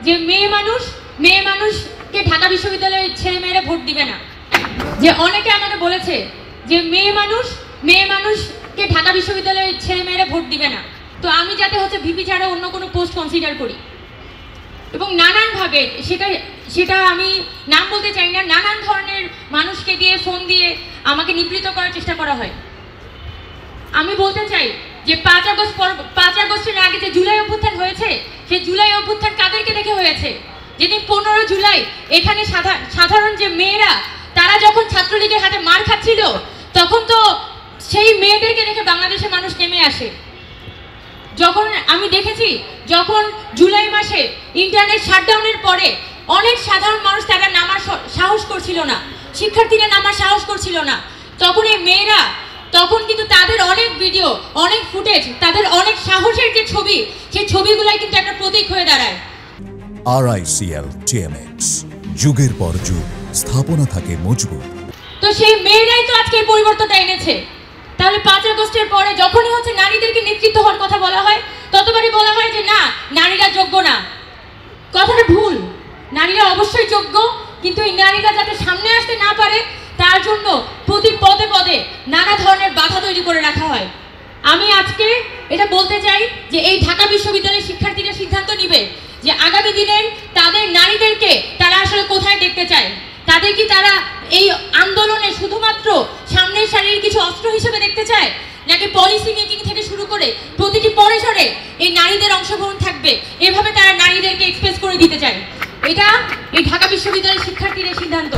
যে মেয়ে মানুষকে ঢাকা বিশ্ববিদ্যালয়ের ছেলেমেয়েরা ভোট দিবে না। যে অনেকে আমাকে বলেছে যে মেয়ে মানুষকে ঢাকা বিশ্ববিদ্যালয়ের ছেলেমেয়েরা ভোট দিবে না। তো আমি যাতে ভিপি ছাড়া অন্য কোনো পোস্ট কনসিডার করি এবং নানানভাবে সেটা আমি নাম বলতে চাই না, নানান ধরনের মানুষকে দিয়ে ফোন দিয়ে আমাকে নিবৃত্ত করার চেষ্টা করা হয়। আমি বলতে চাই যে 5 আগস্টের আগে যে জুলাই অভ্যুত্থান হয়েছে, সেই জুলাই অভ্যুত্থান কাদেরকে দেখে হয়েছে? যেদিন 15 জুলাই এখানে সাধারণ যে মেয়েরা তারা যখন ছাত্রলীগের হাতে মার খাচ্ছিল, তখন তো সেই মেয়েদেরকে দেখে বাংলাদেশের মানুষ নেমে আসে। যখন আমি দেখেছি যখন জুলাই মাসে ইন্টারনেট শাটডাউনের পরে অনেক সাধারণ মানুষ তারা নামার সাহস করছিল না, শিক্ষার্থীরা নামার সাহস করছিল না, তখন এই মেয়েরা তখন কিন্তু তাদের অনেক ভিডিও, অনেক ফুটেজ, তাদের অনেক সাহসের যে ছবি, সেই ছবিগুলাই কিন্তু একটা প্রতীক হয়ে দাঁড়ায়। RICL TMX, যুগের পর যুগ স্থাপনা থাকে মজবুত। তো সেই মেয়েরাই তো আজকে পরিবর্তনটা এনেছে। তাহলে 5 আগস্টের পরে যখনই নারীদেরকে নেতৃত্ব হওয়ার কথা বলা হয়, ততবারই বলা হয় যে না, নারীরা যোগ্য না। কথাটা ভুল। নারীরা অবশ্যই যোগ্য, কিন্তু এই নারীরা যাতে সামনে আসতে না পারে তার জন্য প্রতি পদে পদে নানা ধরনের বাধা তৈরি করে রাখা হয়। আমি আজকে এটা বলতে চাই যে এই ঢাকা বিশ্ববিদ্যালয়ের শিক্ষার্থীরা সিদ্ধান্ত নিবে যে আগামী দিনের তাদের নারীদেরকে তারা আসলে কোথায় দেখতে চায়। তাদের কি তারা এই আন্দোলনে শুধুমাত্র সামনের সারির কিছু অস্ত্র হিসেবে দেখতে চায়, নাকি পলিসি মেকিং থেকে শুরু করে প্রতিটি পরিসরে এই নারীদের অংশগ্রহণ থাকবে, এভাবে তারা নারীদেরকে এক্সপ্রেস করে দিতে চায়? এটা এই ঢাকা বিশ্ববিদ্যালয়ের শিক্ষার্থীদের সিদ্ধান্ত।